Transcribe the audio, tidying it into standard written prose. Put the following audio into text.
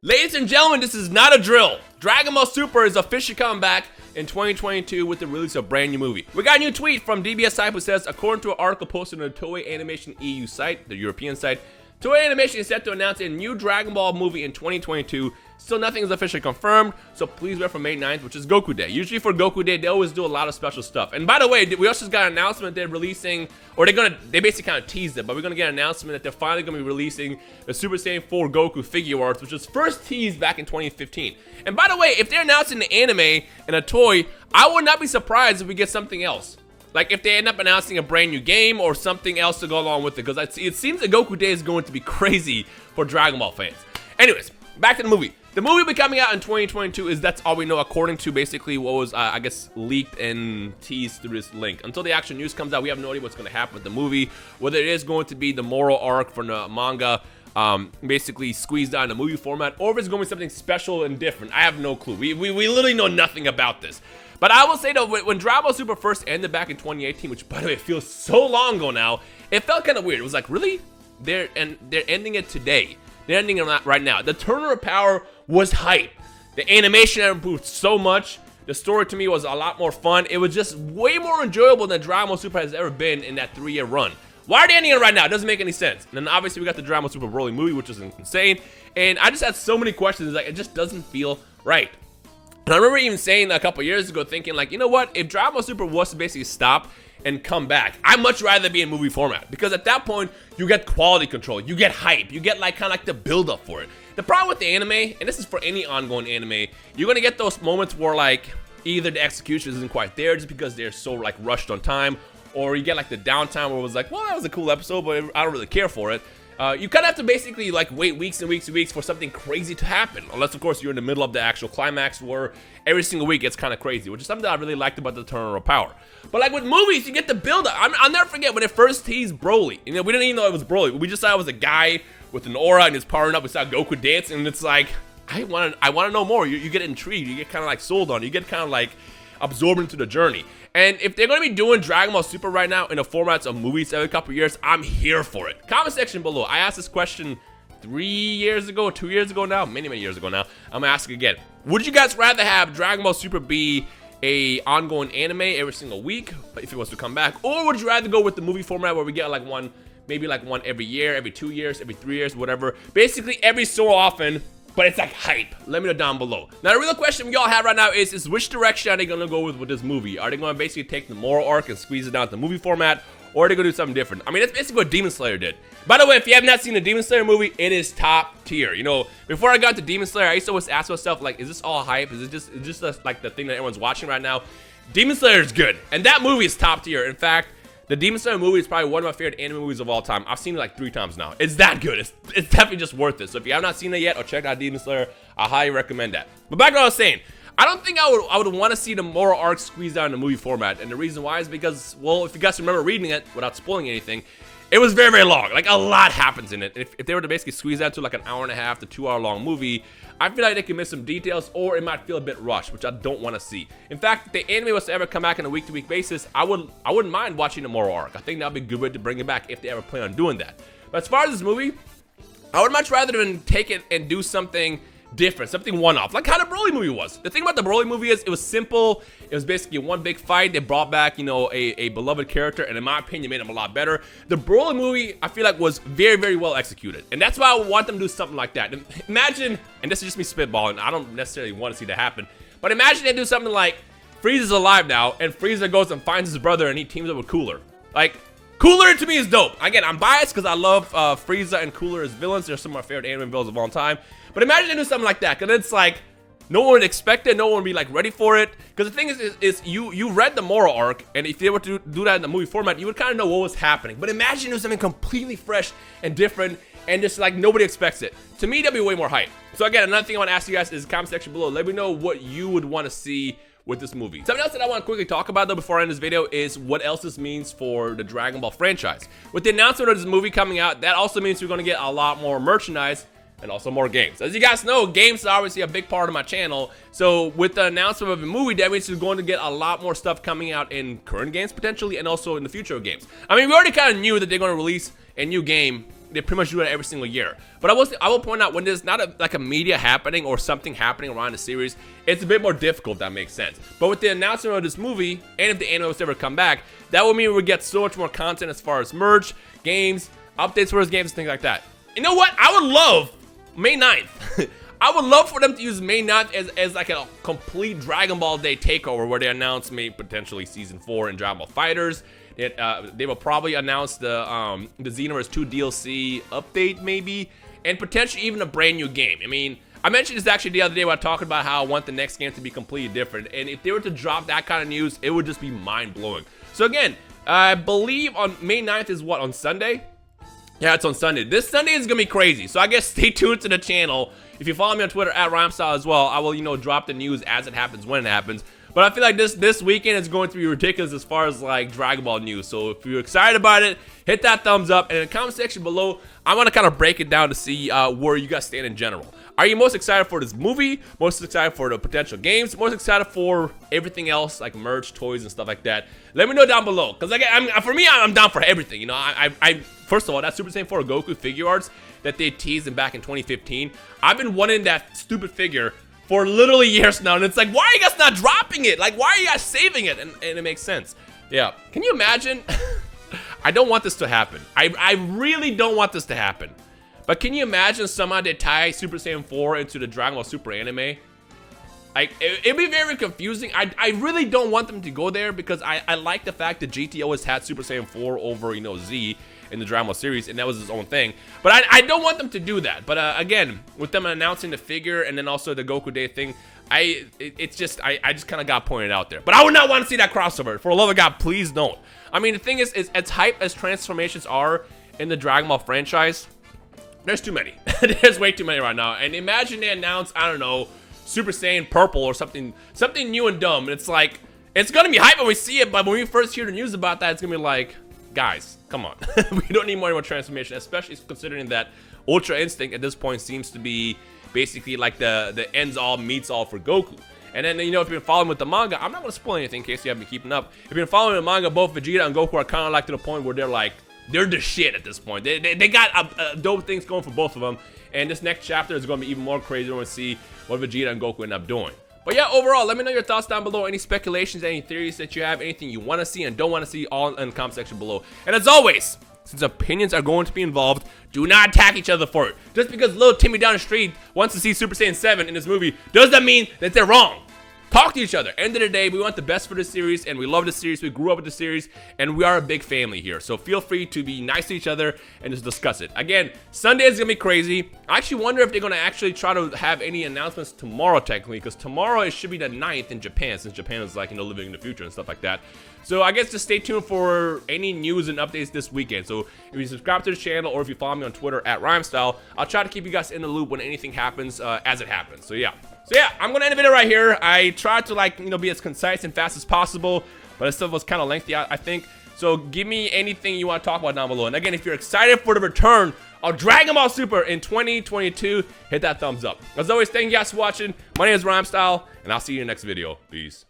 Ladies and gentlemen, this is not a drill. Dragon Ball Super is officially coming back in 2022 with the release of a brand new movie. We got a new tweet from DBS Hype who says, according to an article posted on the Toei Animation EU site, the European site, Toei Animation is set to announce a new Dragon Ball movie in 2022. Still nothing is officially confirmed, so please wait for May 9th, which is Goku Day. Usually for Goku Day, they always do a lot of special stuff. And by the way, we also just got an announcement they're releasing, or they basically kind of teased it, but we're gonna get an announcement that they're finally gonna be releasing the Super Saiyan 4 Goku figure arts, which was first teased back in 2015. And by the way, if they're announcing the anime and a toy, I would not be surprised if we get something else. Like if they end up announcing a brand new game or something else to go along with it, because it seems that Goku Day is going to be crazy for Dragon Ball fans. Anyways, back to the movie. The movie will be coming out in 2022 that's all we know according to basically what was, I guess, leaked and teased through this link. Until the actual news comes out, we have no idea what's going to happen with the movie, whether it is going to be the moral arc from the manga, basically squeezed out in a movie format, or if it's going to be something special and different. I have no clue. We literally know nothing about this. But I will say though, when Dragon Ball Super first ended back in 2018, which by the way feels so long ago now, it felt kind of weird. It was like, really? They're ending it today. They're ending it right now. The Tournament of Power was hype. The animation improved so much. The story to me was a lot more fun. It was just way more enjoyable than Dragon Ball Super has ever been in that 3-year run. Why are they ending it right now? It doesn't make any sense. And then obviously we got the Dragon Ball Super Broly movie, which is insane. And I just had so many questions. Like, it just doesn't feel right. And I remember even saying a couple years ago, thinking like, you know what? If Dragon Ball Super was to basically stop and come back, I'd much rather be in movie format, because at that point you get quality control, you get hype, you get like kind of like the build up for it. The problem with the anime, and this is for any ongoing anime, you're gonna get those moments where like either the execution isn't quite there just because they're so like rushed on time, or you get like the downtime where it was like, well, that was a cool episode, but I don't really care for it. You kind of have to basically like wait weeks and weeks and weeks for something crazy to happen, unless of course you're in the middle of the actual climax where every single week gets kind of crazy, which is something that I really liked about the Tournament of Power. But like with movies, you get the build up. I'll never forget when it first teased Broly. You know, we didn't even know it was Broly. We just thought it was a guy with an aura and he's powering up. We saw Goku dancing, and it's like, I want to know more. You get intrigued. You get kind of like sold on. You get kind of like absorbed into the journey. And if they're going to be doing Dragon Ball Super right now in the formats of movies every couple years, I'm here for it. Comment section below. I asked this question 3 years ago, 2 years ago now, many years ago now. I'm gonna ask again. Would you guys rather have Dragon Ball Super be a ongoing anime every single week, if it was to come back, or would you rather go with the movie format where we get like one, maybe like one every year, every 2 years, every 3 years, whatever, basically every so often, but it's like hype? Let me know down below. Now the real question we all have right now is which direction are they gonna go with this movie? Are they gonna basically take the moral arc and squeeze it down to the movie format, or are they gonna do something different? I mean, that's basically what Demon Slayer did. By the way, if you have not seen the Demon Slayer movie, it is top tier. You know, before I got to Demon Slayer, I used to always ask myself, like, is this all hype? Is it just like the thing that everyone's watching right now? Demon Slayer is good, and that movie is top tier. In fact, the Demon Slayer movie is probably one of my favorite anime movies of all time. I've seen it like 3 times now. It's that good. It's definitely just worth it. So if you have not seen it yet or checked out Demon Slayer, I highly recommend that. But back to what I was saying, I don't think I would want to see the moral arc squeezed out in the movie format. And the reason why is because, well, if you guys remember reading it without spoiling anything, it was very long. Like, a lot happens in it. If they were to basically squeeze that to like an 1.5 to 2 hour long movie, I feel like they can miss some details, or it might feel a bit rushed, which I don't want to see. In fact, if the anime was to ever come back on a week-to-week basis, I wouldn't mind watching the moral arc. I think that would be a good way to bring it back if they ever plan on doing that. But as far as this movie, I would much rather than take it and do something different, something one-off, like how the Broly movie was. The thing about the Broly movie is it was simple. It was basically one big fight. They brought back, you know, a beloved character, and in my opinion, made him a lot better. The Broly movie, I feel like, was very well executed, and that's why I would want them to do something like that. Imagine, and this is just me spitballing, I don't necessarily want to see that happen, but imagine they do something like Frieza's alive now, and Frieza goes and finds his brother, and he teams up with Cooler. Like, Cooler to me is dope. Again, I'm biased because I love Frieza and Cooler as villains. They're some of my favorite anime villains of all time. But imagine they do something like that, because it's like, no one would expect it, no one would be like ready for it. Because the thing is you read the moral arc, and if they were to do that in the movie format, you would kind of know what was happening. But imagine doing something completely fresh and different, and just like nobody expects it. To me, that'd be way more hype. So again, another thing I want to ask you guys is comment section below. Let me know what you would want to see with this movie. Something else that I want to quickly talk about though before I end this video is what else this means for the Dragon Ball franchise. With the announcement of this movie coming out, that also means we're going to get a lot more merchandise and also more games. As you guys know, games is obviously a big part of my channel. So with the announcement of a movie, that means we're going to get a lot more stuff coming out in current games potentially, and also in the future of games. I mean, we already kind of knew that they're going to release a new game. They pretty much do it every single year. But I will point out, when there's not like a media happening or something happening around the series, it's a bit more difficult, if that makes sense. But with the announcement of this movie, and if the anime was ever come back, that would mean we would get so much more content as far as merch, games, updates for those games, and things like that. You know what? I would love May 9th. I would love for them to use May 9th as like a complete Dragon Ball Day takeover, where they announce maybe potentially Season 4 in Dragon Ball FighterZ. They will probably announce the Xenoverse 2 DLC update maybe, and potentially even a brand new game. I mean, I mentioned this actually the other day when I talked about how I want the next game to be completely different, and if they were to drop that kind of news, it would just be mind-blowing. So again, I believe on May 9th is what, on Sunday? Yeah, it's on Sunday. This Sunday is gonna be crazy, so I guess stay tuned to the channel. If you follow me on Twitter at Rhymestyle as well, I will, you know, drop the news as it happens when it happens. But I feel like this weekend is going to be ridiculous as far as like Dragon Ball news. So if you're excited about it, hit that thumbs up. And in the comment section below, I want to kind of break it down to see where you guys stand in general. Are you most excited for this movie? Most excited for the potential games? Most excited for everything else like merch, toys, and stuff like that? Let me know down below. Because for me, I'm down for everything. You know, first of all, that Super Saiyan 4 Goku figure arts that they teased back in 2015. I've been wanting that stupid figure for literally years now, and it's like, why are you guys not dropping it? Like, why are you guys saving it? And it makes sense. Yeah, can you imagine? I don't want this to happen. I really don't want this to happen. But can you imagine somehow they tie Super Saiyan 4 into the Dragon Ball Super anime? Like, it'd be very confusing. I really don't want them to go there, because I like the fact that GT always had Super Saiyan 4 over, you know, Z in the Dragon Ball series, and that was his own thing. But I don't want them to do that. But again, with them announcing the figure and then also the Goku Day thing, I just kind of got pointed out there. But I would not want to see that crossover. For the love of God, please don't. I mean, the thing is as hype as transformations are in the Dragon Ball franchise, there's too many. There's way too many right now. And imagine they announce, I don't know, Super Saiyan Purple or something new and dumb. And it's like, it's gonna be hype when we see it, but when we first hear the news about that, it's gonna be like, guys, come on. We don't need more transformation, especially considering that Ultra Instinct at this point seems to be basically like the ends all meets all for Goku. And then, you know, if you've been following with the manga, I'm not gonna spoil anything in case you haven't been keeping up. If you've been following the manga, both Vegeta and Goku are kind of like to the point where they're the shit at this point. They got dope things going for both of them. And this next chapter is going to be even more crazy when we see what Vegeta and Goku end up doing. But yeah, overall, let me know your thoughts down below. Any speculations, any theories that you have, anything you want to see and don't want to see, all in the comment section below. And as always, since opinions are going to be involved, do not attack each other for it. Just because little Timmy down the street wants to see Super Saiyan 7 in this movie doesn't mean that they're wrong. Talk to each other. End of the day, we want the best for this series, and we love this series. We grew up with the series, and we are a big family here. So feel free to be nice to each other and just discuss it. Again, Sunday is gonna be crazy. I actually wonder if they're gonna actually try to have any announcements tomorrow, technically, because tomorrow it should be the 9th in Japan, since Japan is like, you know, living in the future and stuff like that. So I guess just stay tuned for any news and updates this weekend. So if you subscribe to the channel, or if you follow me on Twitter at Rhymestyle, I'll try to keep you guys in the loop when anything happens as it happens. So yeah. I'm gonna end the video right here. I tried to, like, you know, be as concise and fast as possible, but it still was kind of lengthy, I think. So give me anything you want to talk about down below. And again, if you're excited for the return of Dragon Ball Super in 2022, hit that thumbs up. As always, thank you guys for watching. My name is Rhymestyle, and I'll see you in the next video. Peace.